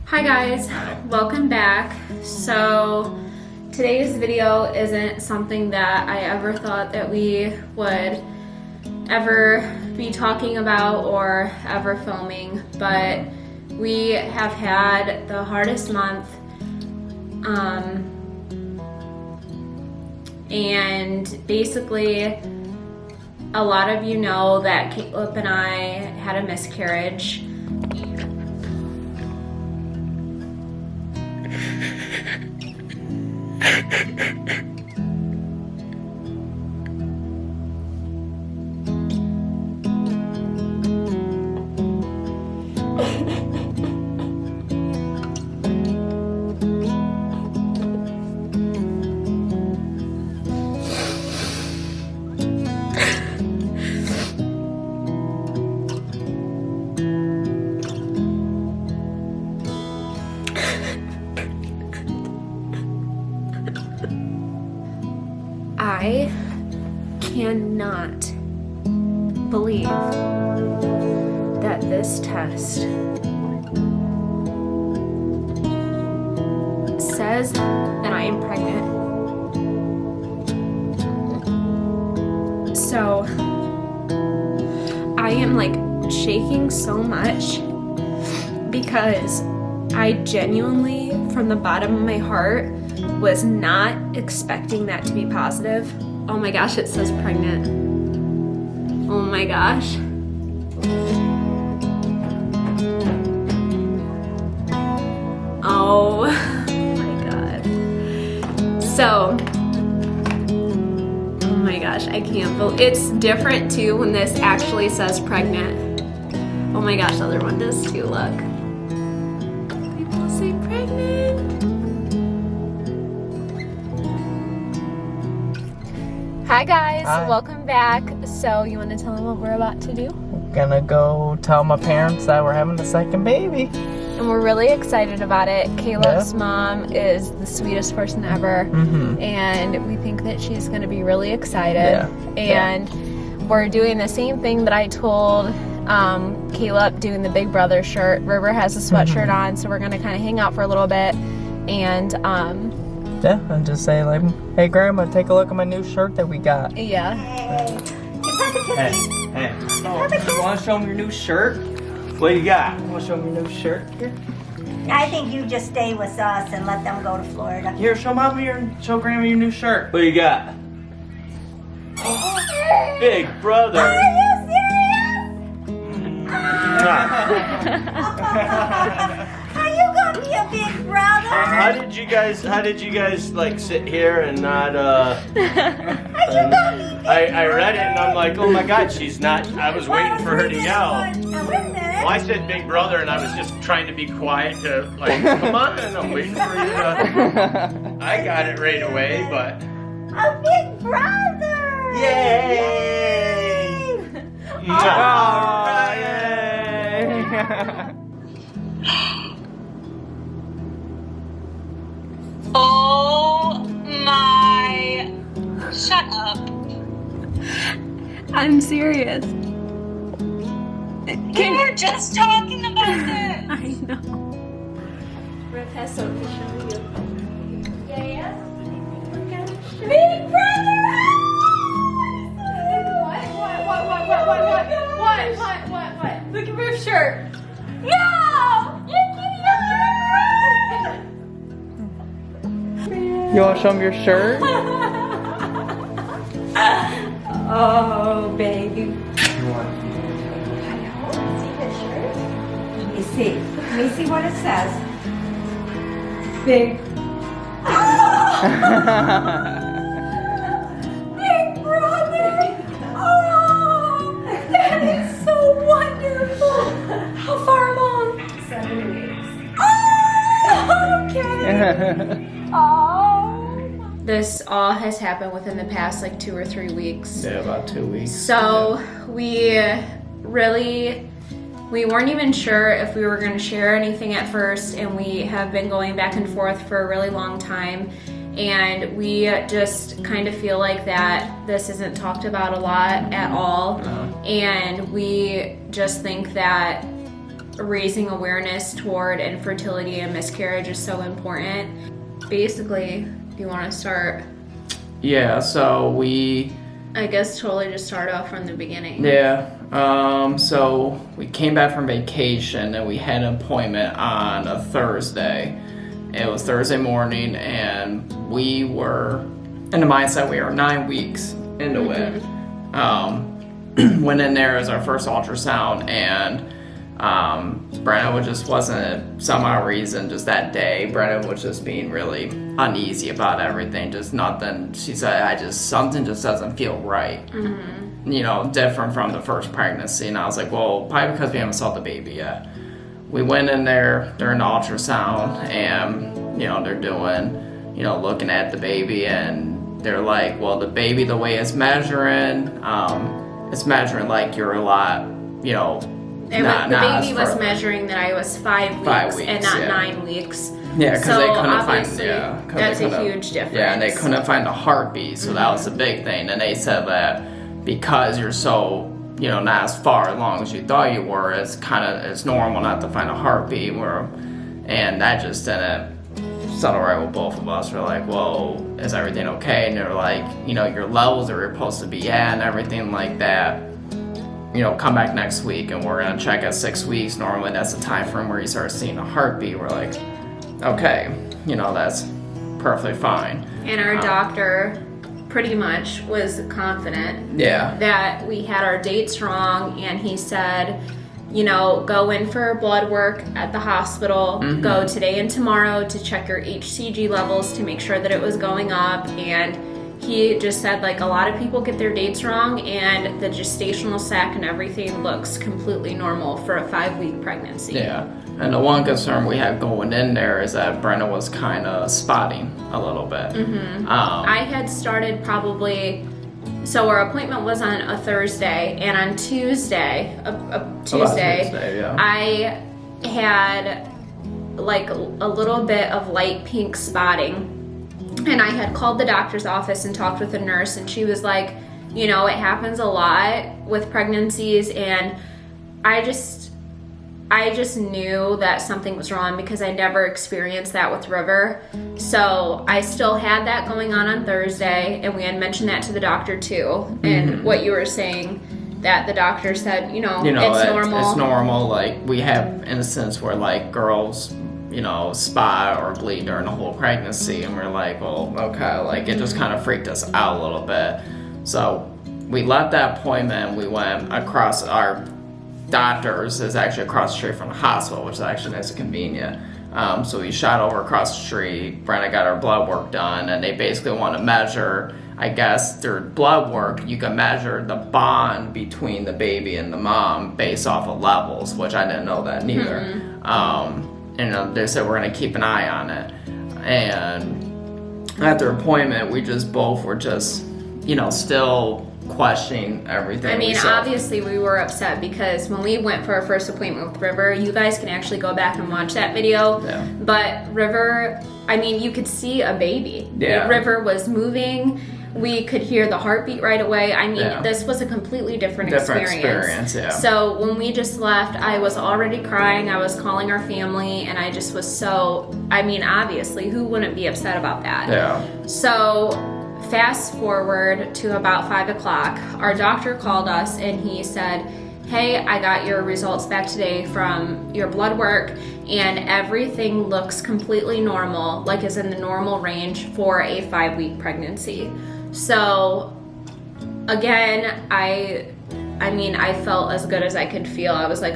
Hi guys, welcome back. So today's video isn't something that I ever thought that we would ever be talking about or ever filming, but we have had the hardest month, and basically a lot of you know that Caleb and I had a miscarriage. I cannot believe that this test says that I am pregnant. So I am like shaking so much because I genuinely, from the bottom of my heart, was not expecting that to be positive. Oh my gosh, it says pregnant. Oh my gosh. Oh my god. So, oh my gosh, I can't believe it's different too when this actually says pregnant. Oh my gosh, the other one does too, look. People say pregnant. Hi guys, Hi. Welcome back. So you want to tell them what we're about to do? Gonna go tell my parents that we're having a second baby. And we're really excited about it. Caleb's mom is the sweetest person ever. And we think that she's gonna be really excited. And we're doing the same thing that I told Caleb, doing the Big Brother shirt. River has a sweatshirt on, so we're gonna kind of hang out for a little bit and yeah, and just say like, hey grandma, take a look at my new shirt that we got. yeah. Hey, oh, you wanna show me your new shirt? What do you got? You wanna show me your new shirt? Here, I think you just stay with us and let them go to Florida. here, show grandma your new shirt. What do you got? Big Brother. Are you serious? Are you gonna be a big brother? How did you guys like sit here and not I read it and I'm like, oh my god, she's not. I was waiting for her to yell. Now, wait a minute. Well, I said Big Brother and I was just trying to be quiet to like, come on, I'm waiting for you to. I got it right away, but A big brother! yay! All right. Oh my... Shut up. I'm serious. We were just talking about this. I know. Rick has something to show you. Yes. Big brother! What? Look at Rick's shirt. Yo! You're You wanna show me your shirt? Oh, baby. See the shirt? Let me see. Let me see what it says. Big. Big brother! Oh, that is so wonderful! How far along? 7 weeks. Oh, okay. Oh. This all has happened within the past like 2 or 3 weeks. yeah, about 2 weeks. So we weren't even sure if we were going to share anything at first, and we have been going back and forth for a really long time. And we just kind of feel like that this isn't talked about a lot at all. And we just think that raising awareness toward infertility and miscarriage is so important. Basically, do you want to start? Yeah, so I guess totally just start off from the beginning. Yeah, so we came back from vacation and we had an appointment on a Thursday. It was Thursday morning and we were in the mindset we were 9 weeks into it. Went in there as our first ultrasound and Brenna just wasn't, some odd reason, just that day, Brenna was just being really uneasy about everything, just nothing. She said, something just doesn't feel right. You know, different from the first pregnancy. And I was like, well, probably because we haven't saw the baby yet. We went in there during the ultrasound and, you know, they're doing, you know, looking at the baby and they're like, well, the baby, the way it's measuring like you're a lot, you know, the baby was measuring that I was 5 weeks, and not 9 weeks. Yeah, because they couldn't obviously, find. that's a huge difference. Yeah, and they couldn't find the heartbeat, so that was a big thing. And they said that because you're so, you know, not as far along as you thought you were, it's normal not to find a heartbeat. And that just didn't settle right with both of us. We're like, well, is everything okay? And they're like, you know, your levels are supposed to be at and everything like that. You know, come back next week and we're gonna check at 6 weeks. Normally that's the time frame where you start seeing a heartbeat. We're like, okay, you know, that's perfectly fine. And our doctor pretty much was confident that we had our dates wrong, and he said, you know, go in for blood work at the hospital, go today and tomorrow to check your HCG levels to make sure that it was going up. And he just said, like, a lot of people get their dates wrong and the gestational sac and everything looks completely normal for a 5-week pregnancy. Yeah, and the one concern we had going in there is that Brenna was kind of spotting a little bit. I had started probably, so our appointment was on a Thursday, and on Tuesday, I had like a little bit of light pink spotting. And I had called the doctor's office and talked with a nurse, and she was like, you know, it happens a lot with pregnancies, and I just knew that something was wrong because I never experienced that with River. So I still had that going on Thursday, and we had mentioned that to the doctor too. And what you were saying, that the doctor said, you know it's normal. It's normal. Like, we have instances where, like, girls, you know, spot or bleed during the whole pregnancy, and we're like, well, okay, like, it just kind of freaked us out a little bit. So we left that appointment, we went across, our doctor's is actually across the street from the hospital, which actually is convenient. So we shot over across the street, Brenna got her blood work done, and they basically want to measure, I guess, through blood work, you can measure the bond between the baby and the mom based off of levels, which I didn't know that neither. And they said we're going to keep an eye on it. And at their appointment, we just both were just, you know, still questioning everything. I mean, obviously we were upset because when we went for our first appointment with River, you guys can actually go back and watch that video. Yeah. But River, I mean, you could see a baby. Yeah. River was moving. We could hear the heartbeat right away. I mean, this was a completely different experience. Yeah. So when we just left, I was already crying. I was calling our family, and I just was so, I mean, obviously, who wouldn't be upset about that? Yeah. So fast forward to about 5 o'clock, our doctor called us, and he said, hey, I got your results back today from your blood work, and everything looks completely normal, like is in the normal range for a 5-week pregnancy. So again, I mean, I felt as good as I could feel. I was like,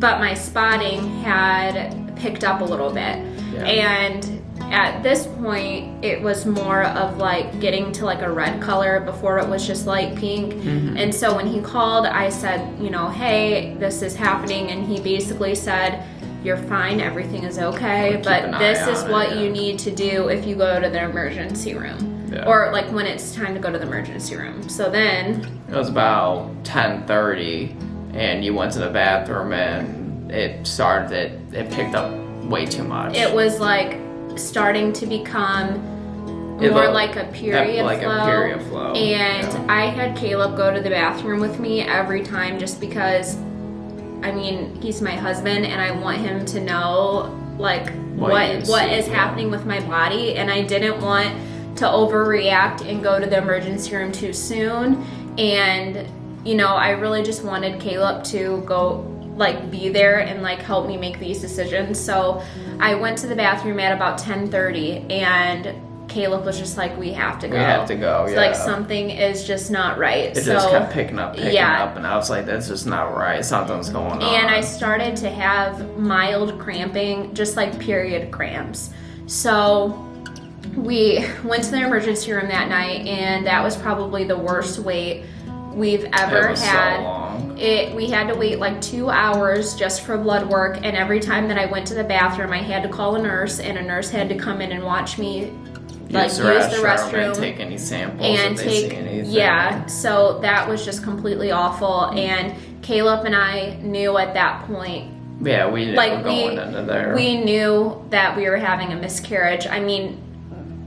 but my spotting had picked up a little bit. Yeah. And at this point, it was more of like getting to like a red color. Before it was just light pink. And so when he called, I said, you know, hey, this is happening. And he basically said, you're fine, everything is okay, but this is what you need to do if you go to the emergency room. Yeah. Or like when it's time to go to the emergency room. So then it was about 10:30 and you went to the bathroom and it picked up way too much. It was like starting to become more like a period flow. And I had Caleb go to the bathroom with me every time just because I mean, he's my husband, and I want him to know, like, what is happening with my body, and I didn't want to overreact and go to the emergency room too soon. And, you know, I really just wanted Caleb to go, like, be there and, like, help me make these decisions. So I went to the bathroom at about 10:30, and Caleb was just like, we have to go. We have to go, It's yeah. like, something is just not right. It just kept picking up, and I was like, that's just not right. Something's going on. And I started to have mild cramping, just like period cramps. So we went to the emergency room that night, and that was probably the worst wait we've ever had. So long. We had to wait like 2 hours just for blood work, and every time that I went to the bathroom, I had to call a nurse, and a nurse had to come in and watch me use the restroom and take any samples and if they see anything. Yeah, so that was just completely awful. And Caleb and I knew at that point, yeah, we knew going into there. We knew that we were having a miscarriage. I mean,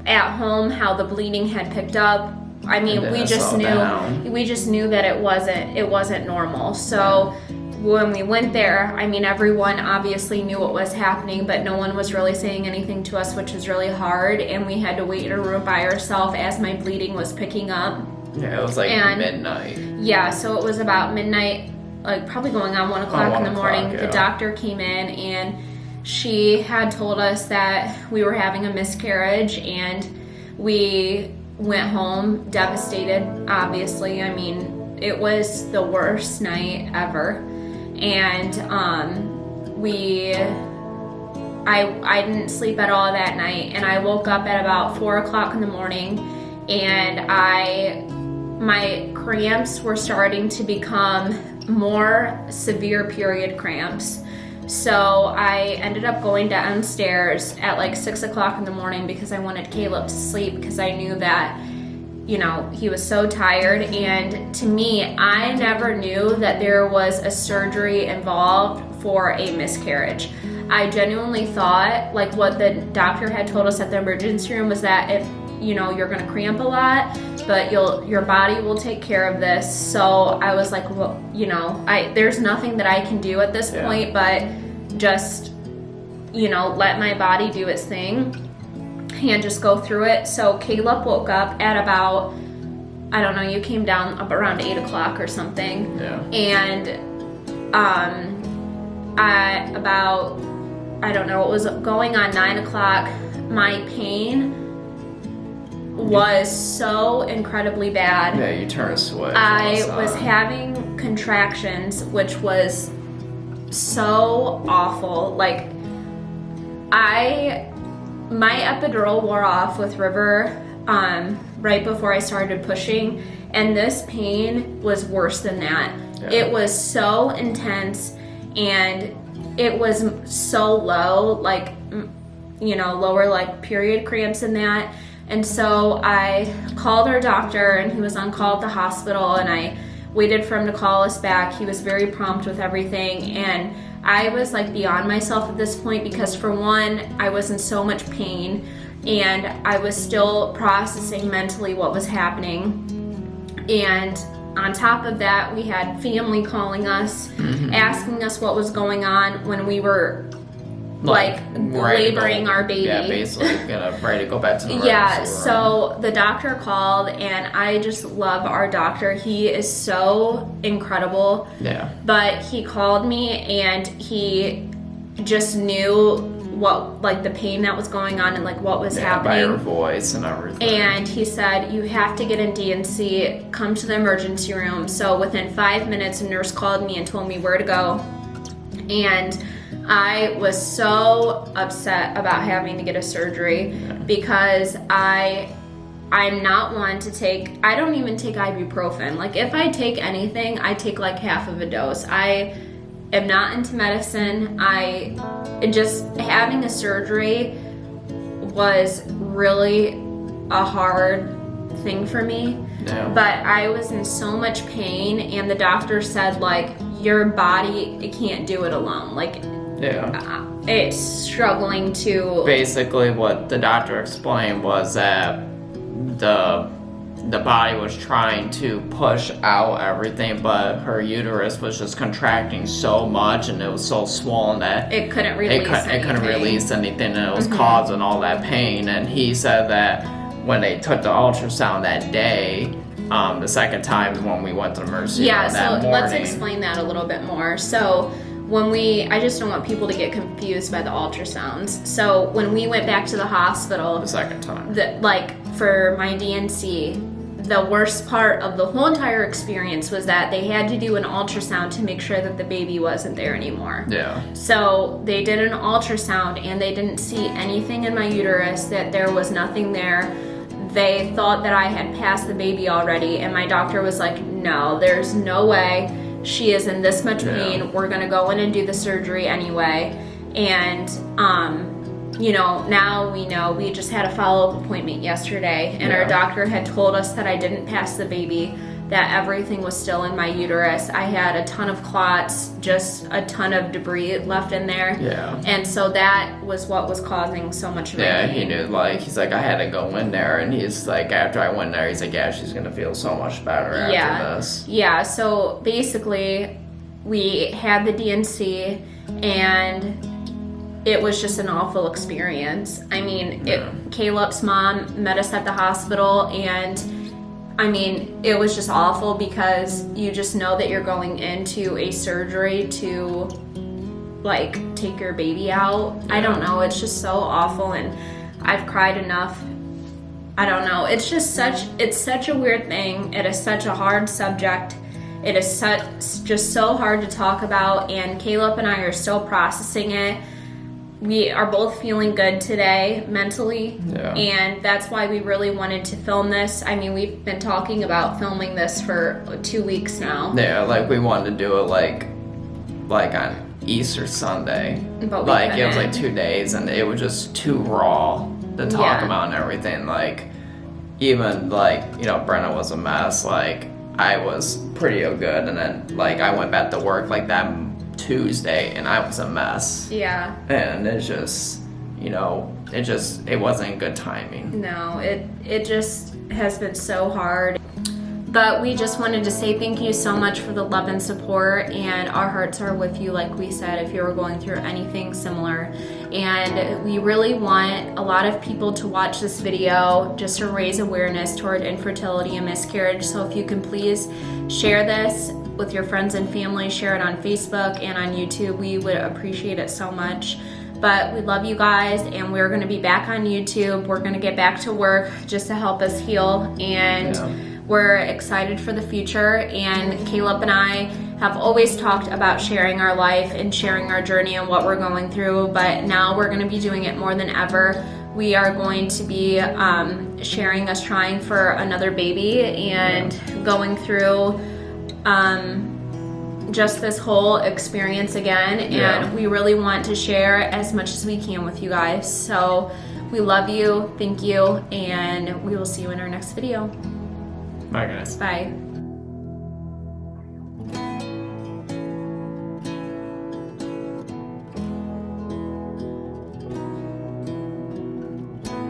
at home, how the bleeding had picked up. I mean, we just knew that it wasn't normal. So when we went there, I mean, everyone obviously knew what was happening, but no one was really saying anything to us, which was really hard. And we had to wait in a room by ourselves as my bleeding was picking up. Yeah, it was like midnight. Yeah, so it was about midnight, like probably going on 1 o'clock in the morning. Yeah. The doctor came in, and she had told us that we were having a miscarriage, and we went home devastated, obviously. I mean, it was the worst night ever. And I didn't sleep at all that night, and I woke up at about 4 o'clock in the morning, and my cramps were starting to become more severe period cramps. So I ended up going downstairs at like 6 o'clock in the morning because I wanted Caleb to sleep, because I knew that, you know, he was so tired. And to me, I never knew that there was a surgery involved for a miscarriage. I genuinely thought, like, what the doctor had told us at the emergency room was that if, you know, you're gonna cramp a lot, but your body will take care of this. So I was like, well, you know, there's nothing that I can do at this point but just, you know, let my body do its thing and just go through it. So Caleb woke up at about, I don't know, you came down up around 8 o'clock or something. Yeah. And I don't know, it was going on 9 o'clock. My pain was so incredibly bad. Yeah, you turn sweat. I was having contractions, which was so awful. Like, my epidural wore off with River right before I started pushing, and this pain was worse than that. Yeah. It was so intense, and it was so low, like, you know, lower like period cramps and that. And so I called our doctor, and he was on call at the hospital, and I waited for him to call us back. He was very prompt with everything, and I was like beyond myself at this point, because for one, I was in so much pain, and I was still processing mentally what was happening. And on top of that, we had family calling us, asking us what was going on when we were like laboring our baby. Yeah, basically ready to go back to the yeah, room. So the doctor called, and I just love our doctor. He is so incredible. Yeah. But he called me, and he just knew what, like, the pain that was going on and like what was happening. By her voice and everything. And he said, you have to get in D&C, come to the emergency room. So within 5 minutes, a nurse called me and told me where to go. And I was so upset about having to get a surgery because I'm not one to take, I don't even take ibuprofen. Like, if I take anything, I take like half of a dose. I am not into medicine. Just having a surgery was really a hard thing for me. Yeah. But I was in so much pain, and the doctor said, like, your body, it can't do it alone. Like, it's struggling to... Basically, what the doctor explained was that the body was trying to push out everything, but her uterus was just contracting so much, and it was so swollen that it couldn't release anything. It couldn't release anything, and it was causing all that pain. And he said that when they took the ultrasound that day, the second time when we went to the emergency room that morning. Let's explain that a little bit more. So I just don't want people to get confused by the ultrasounds. So when we went back to the hospital, the second time, for my DNC, the worst part of the whole entire experience was that they had to do an ultrasound to make sure that the baby wasn't there anymore. Yeah. So they did an ultrasound and they didn't see anything in my uterus, that there was nothing there. They thought that I had passed the baby already, and my doctor was like, no, there's no way. She is in this much pain. Yeah. We're gonna go in and do the surgery anyway. And now we know. We just had a follow-up appointment yesterday, and our doctor had told us that I didn't pass the baby, that everything was still in my uterus. I had a ton of clots, just a ton of debris left in there. Yeah. And so that was what was causing so much of yeah, pain. he knew, he's like, I had to go in there, and he's like, after I went there, he's like, yeah, she's gonna feel so much better after this. Yeah, so basically, we had the DNC, and it was just an awful experience. I mean, Caleb's mom met us at the hospital, and I mean, it was just awful because you just know that you're going into a surgery to take your baby out. I don't know, it's just so awful, and I've cried enough. I don't know, it's such a weird thing. It is such a hard subject. It is just so hard to talk about, and Caleb and I are still processing it. We are both feeling good today mentally, and that's why we really wanted to film this. I mean, we've been talking about filming this for 2 weeks now. Yeah, we wanted to do it on Easter Sunday. But it was 2 days, and it was just too raw to talk about and everything. Even Brenna was a mess. I was pretty good, and then I went back to work that Tuesday, and I was a mess. Yeah. And it just, it wasn't good timing. No, it just has been so hard. But we just wanted to say thank you so much for the love and support, and our hearts are with you, like we said, if you were going through anything similar. And we really want a lot of people to watch this video just to raise awareness toward infertility and miscarriage. So if you can please share this with your friends and family, share it on Facebook and on YouTube. We would appreciate it so much. But we love you guys, and we're going to be back on YouTube. We're going to get back to work just to help us heal, and we're excited for the future. And Caleb and I have always talked about sharing our life and sharing our journey and what we're going through, but now we're going to be doing it more than ever. We are going to be sharing us trying for another baby and going through just this whole experience again, and we really want to share as much as we can with you guys. So we love you, thank you, and we will see you in our next video. Bye guys. Bye.